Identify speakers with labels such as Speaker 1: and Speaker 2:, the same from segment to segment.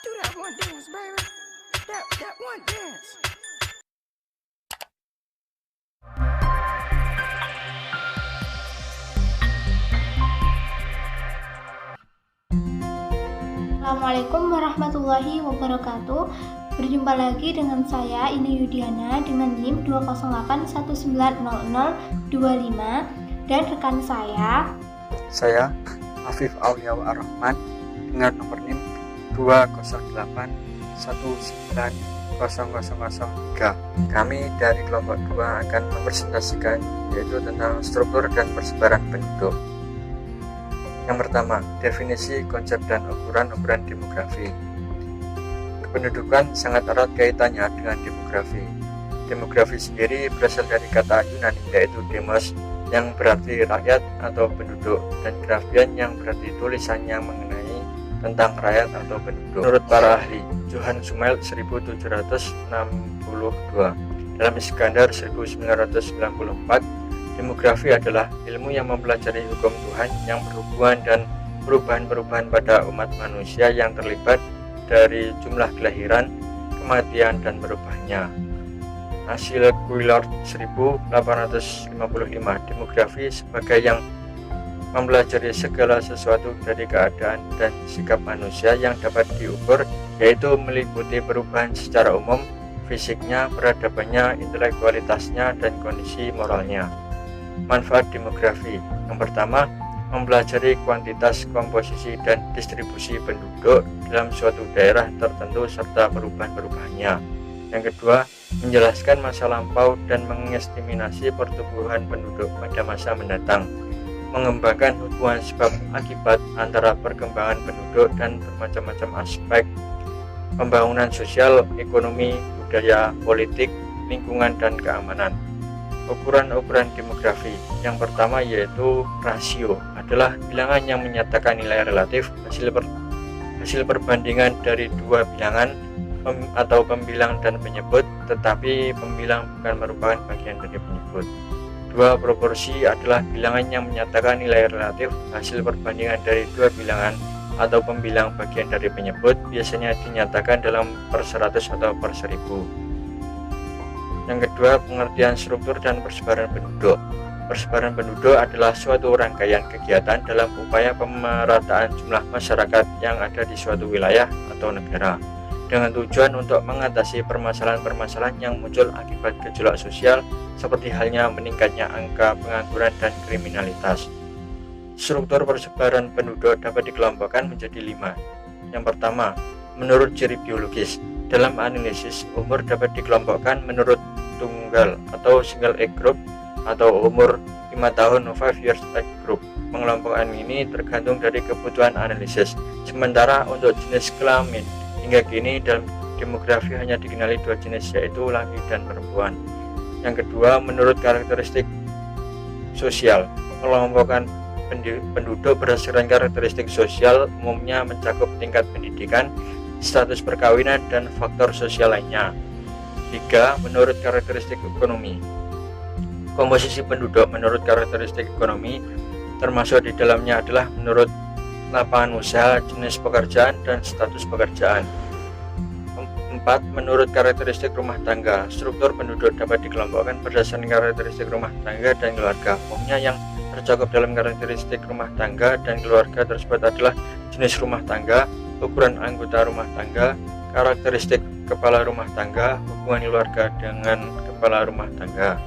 Speaker 1: Do that one dance, baby. That one dance.
Speaker 2: Assalamualaikum warahmatullahi wabarakatuh. Berjumpa lagi dengan saya Ine Yudiana dengan NIM 208190025 dan rekan saya
Speaker 3: Afif Auliawa Ar-Rahman dengan nomor NIM 208190003. Kami dari kelompok 2 akan mempresentasikan yaitu tentang struktur dan persebaran penduduk. Yang pertama, definisi, konsep, dan ukuran demografi. Kependudukan sangat erat kaitannya dengan demografi. Demografi sendiri berasal dari kata Yunani yaitu demos yang berarti rakyat atau penduduk, dan grafian yang berarti tulisan yang mengenai tentang rakyat atau penduduk. Menurut para ahli, Johann Sumail 1762, dalam Iskandar 1994, demografi adalah ilmu yang mempelajari hukum Tuhan yang berhubungan dan perubahan-perubahan pada umat manusia yang terlibat dari jumlah kelahiran, kematian, dan berubahnya. Hasil Quillard 1855, demografi sebagai yang mempelajari segala sesuatu dari keadaan dan sikap manusia yang dapat diukur, yaitu meliputi perubahan secara umum, fisiknya, peradabannya, intelektualitasnya, dan kondisi moralnya. Manfaat demografi. Yang pertama, mempelajari kuantitas, komposisi, dan distribusi penduduk dalam suatu daerah tertentu serta perubahan-perubahannya. Yang kedua, menjelaskan masa lampau dan mengestimasi pertumbuhan penduduk pada masa mendatang. Mengembangkan hubungan sebab akibat antara perkembangan penduduk dan bermacam-macam aspek pembangunan sosial, ekonomi, budaya, politik, lingkungan, dan keamanan. Ukuran-ukuran demografi. Yang pertama yaitu rasio, adalah bilangan yang menyatakan nilai relatif hasil perbandingan dari dua bilangan atau pembilang dan penyebut, tetapi pembilang bukan merupakan bagian dari penyebut. Dua, proporsi adalah bilangan yang menyatakan nilai relatif hasil perbandingan dari dua bilangan atau pembilang bagian dari penyebut, biasanya dinyatakan dalam per 100 atau per 1000. Yang kedua, pengertian struktur dan persebaran penduduk. Persebaran penduduk adalah suatu rangkaian kegiatan dalam upaya pemerataan jumlah masyarakat yang ada di suatu wilayah atau negara, dengan tujuan untuk mengatasi permasalahan-permasalahan yang muncul akibat gejolak sosial, seperti halnya meningkatnya angka pengangguran dan kriminalitas. Struktur persebaran penduduk dapat dikelompokkan menjadi 5. Yang pertama, menurut ciri biologis. Dalam analisis, umur dapat dikelompokkan menurut tunggal atau single age group atau umur 5 tahun 5 years age group. Pengelompokan ini tergantung dari kebutuhan analisis. Sementara untuk jenis kelamin, hingga kini dalam demografi hanya dikenali 2 jenis, yaitu laki dan perempuan. Yang kedua, menurut karakteristik sosial. Pengelompokan penduduk berdasarkan karakteristik sosial umumnya mencakup tingkat pendidikan, status perkawinan, dan faktor sosial lainnya. 3. Menurut karakteristik ekonomi. Komposisi penduduk menurut karakteristik ekonomi, termasuk di dalamnya adalah menurut lapangan usaha, jenis pekerjaan, dan status pekerjaan. 4. Menurut karakteristik rumah tangga. Struktur penduduk dapat dikelompokkan berdasarkan karakteristik rumah tangga dan keluarga. Umumnya yang tercakup dalam karakteristik rumah tangga dan keluarga tersebut adalah jenis rumah tangga, ukuran anggota rumah tangga, karakteristik kepala rumah tangga, hubungan keluarga dengan kepala rumah tangga.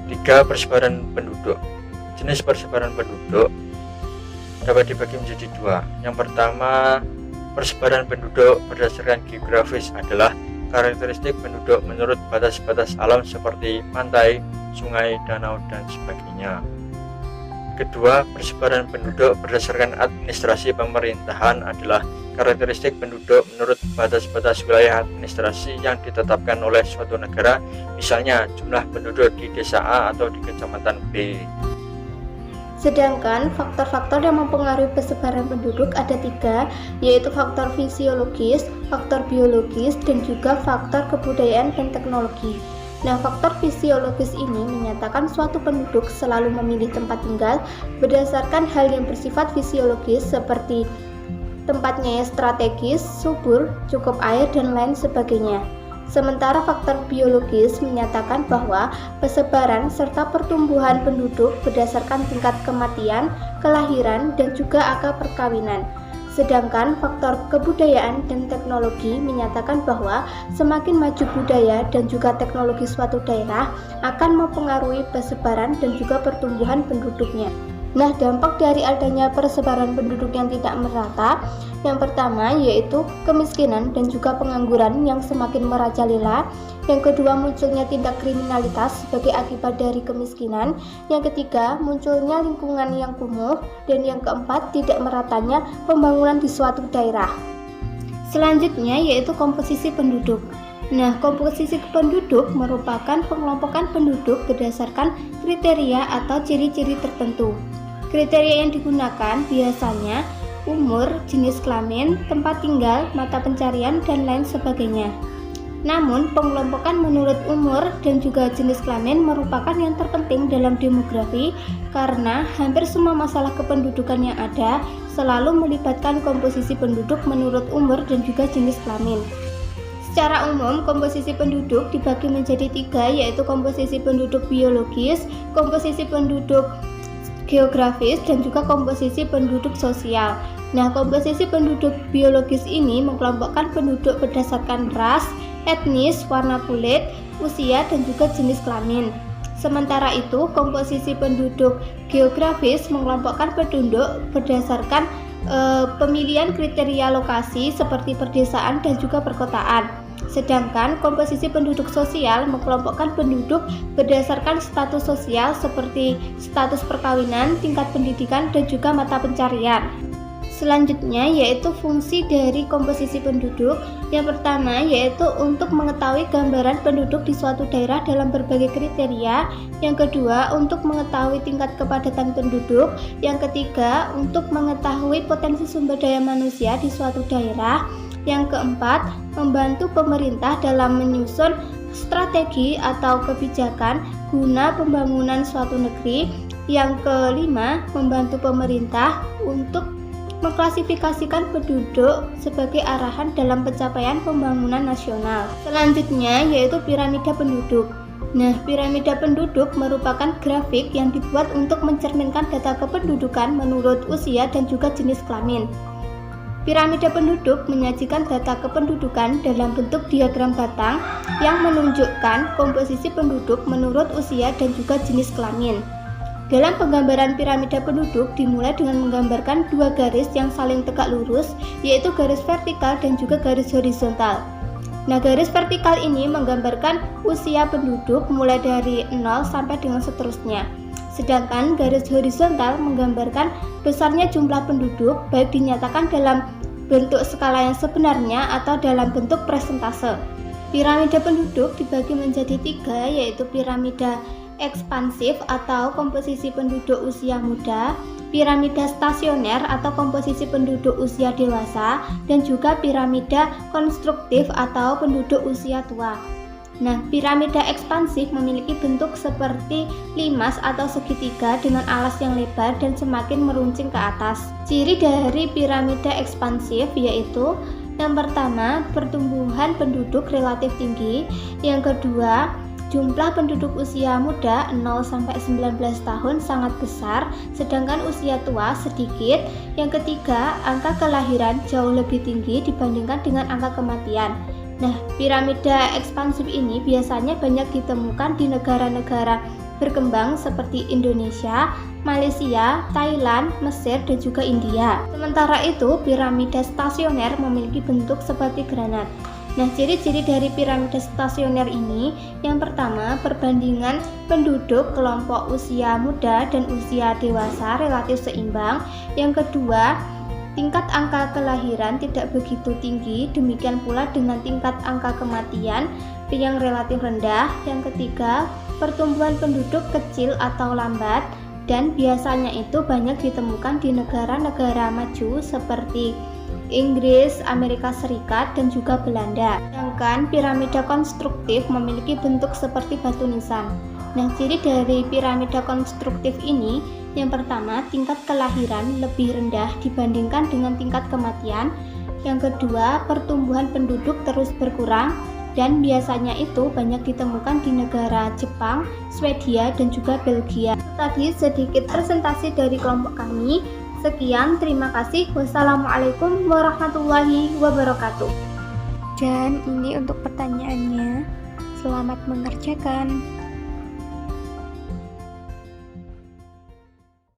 Speaker 3: 3. Persebaran penduduk. Jenis persebaran penduduk dapat dibagi menjadi 2. Yang pertama, persebaran penduduk berdasarkan geografis, adalah karakteristik penduduk menurut batas-batas alam seperti pantai, sungai, danau, dan sebagainya. Kedua, persebaran penduduk berdasarkan administrasi pemerintahan, adalah karakteristik penduduk menurut batas-batas wilayah administrasi yang ditetapkan oleh suatu negara, misalnya jumlah penduduk di desa A atau di kecamatan B.
Speaker 2: Sedangkan faktor-faktor yang mempengaruhi persebaran penduduk ada 3, yaitu faktor fisiologis, faktor biologis, dan juga faktor kebudayaan dan teknologi. Nah, faktor fisiologis ini menyatakan suatu penduduk selalu memilih tempat tinggal berdasarkan hal yang bersifat fisiologis seperti tempatnya yang strategis, subur, cukup air, dan lain sebagainya. Sementara faktor biologis menyatakan bahwa persebaran serta pertumbuhan penduduk berdasarkan tingkat kematian, kelahiran, dan juga angka perkawinan. Sedangkan faktor kebudayaan dan teknologi menyatakan bahwa semakin maju budaya dan juga teknologi suatu daerah akan mempengaruhi persebaran dan juga pertumbuhan penduduknya. Nah, dampak dari adanya persebaran penduduk yang tidak merata, yang pertama yaitu kemiskinan dan juga pengangguran yang semakin merajalela. Yang kedua, munculnya tindak kriminalitas sebagai akibat dari kemiskinan. Yang ketiga, munculnya lingkungan yang kumuh. Dan yang keempat, tidak meratanya pembangunan di suatu daerah. Selanjutnya yaitu komposisi penduduk. Nah, komposisi penduduk merupakan pengelompokan penduduk berdasarkan kriteria atau ciri-ciri tertentu. Kriteria yang digunakan biasanya umur, jenis kelamin, tempat tinggal, mata pencarian, dan lain sebagainya. Namun, pengelompokan menurut umur dan juga jenis kelamin merupakan yang terpenting dalam demografi karena hampir semua masalah kependudukan yang ada selalu melibatkan komposisi penduduk menurut umur dan juga jenis kelamin. Secara umum, komposisi penduduk dibagi menjadi 3, yaitu komposisi penduduk biologis, komposisi penduduk geografis, dan juga komposisi penduduk sosial. Nah, komposisi penduduk biologis ini mengelompokkan penduduk berdasarkan ras, etnis, warna kulit, usia, dan juga jenis kelamin. Sementara itu, komposisi penduduk geografis mengelompokkan penduduk berdasarkan pemilihan kriteria lokasi seperti perdesaan dan juga perkotaan. Sedangkan komposisi penduduk sosial mengelompokkan penduduk berdasarkan status sosial seperti status perkawinan, tingkat pendidikan, dan juga mata pencarian. Selanjutnya yaitu fungsi dari komposisi penduduk. Yang pertama yaitu untuk mengetahui gambaran penduduk di suatu daerah dalam berbagai kriteria. Yang kedua untuk mengetahui tingkat kepadatan penduduk. Yang ketiga untuk mengetahui potensi sumber daya manusia di suatu daerah. Yang keempat, membantu pemerintah dalam menyusun strategi atau kebijakan guna pembangunan suatu negeri. Yang kelima, membantu pemerintah untuk mengklasifikasikan penduduk sebagai arahan dalam pencapaian pembangunan nasional. Selanjutnya yaitu piramida penduduk. Nah, piramida penduduk merupakan grafik yang dibuat untuk mencerminkan data kependudukan menurut usia dan juga jenis kelamin. Piramida penduduk menyajikan data kependudukan dalam bentuk diagram batang yang menunjukkan komposisi penduduk menurut usia dan juga jenis kelamin. Dalam penggambaran piramida penduduk dimulai dengan menggambarkan dua garis yang saling tegak lurus, yaitu garis vertikal dan juga garis horizontal. Nah, garis vertikal ini menggambarkan usia penduduk mulai dari 0 sampai dengan seterusnya. Sedangkan garis horizontal menggambarkan besarnya jumlah penduduk baik dinyatakan dalam bentuk skala yang sebenarnya atau dalam bentuk persentase. Piramida penduduk dibagi menjadi 3, yaitu piramida ekspansif atau komposisi penduduk usia muda, piramida stasioner atau komposisi penduduk usia dewasa, dan juga piramida konstruktif atau penduduk usia tua. Nah, piramida ekspansif memiliki bentuk seperti limas atau segitiga dengan alas yang lebar dan semakin meruncing ke atas. Ciri dari piramida ekspansif yaitu yang pertama, pertumbuhan penduduk relatif tinggi. Yang kedua, jumlah penduduk usia muda 0-19 tahun sangat besar, sedangkan usia tua sedikit. Yang ketiga, angka kelahiran jauh lebih tinggi dibandingkan dengan angka kematian. Nah, piramida ekspansif ini biasanya banyak ditemukan di negara-negara berkembang seperti Indonesia, Malaysia, Thailand, Mesir, dan juga India. Sementara itu, piramida stasioner memiliki bentuk seperti granat. Nah, ciri-ciri dari piramida stasioner ini, yang pertama, perbandingan penduduk kelompok usia muda dan usia dewasa relatif seimbang. Yang kedua, tingkat angka kelahiran tidak begitu tinggi, demikian pula dengan tingkat angka kematian yang relatif rendah. Yang ketiga, pertumbuhan penduduk kecil atau lambat, dan biasanya itu banyak ditemukan di negara-negara maju seperti Inggris, Amerika Serikat, dan juga Belanda. Sedangkan piramida konstruktif memiliki bentuk seperti batu nisan. Nah, ciri dari piramida konstruktif ini Yang pertama, tingkat kelahiran lebih rendah dibandingkan dengan tingkat kematian. Yang kedua, pertumbuhan penduduk terus berkurang dan biasanya itu banyak ditemukan di negara Jepang, Swedia, dan juga Belgia. Tadi sedikit presentasi dari kelompok kami. Sekian, terima kasih. Wassalamualaikum warahmatullahi wabarakatuh.
Speaker 4: Dan ini untuk pertanyaannya. Selamat mengerjakan.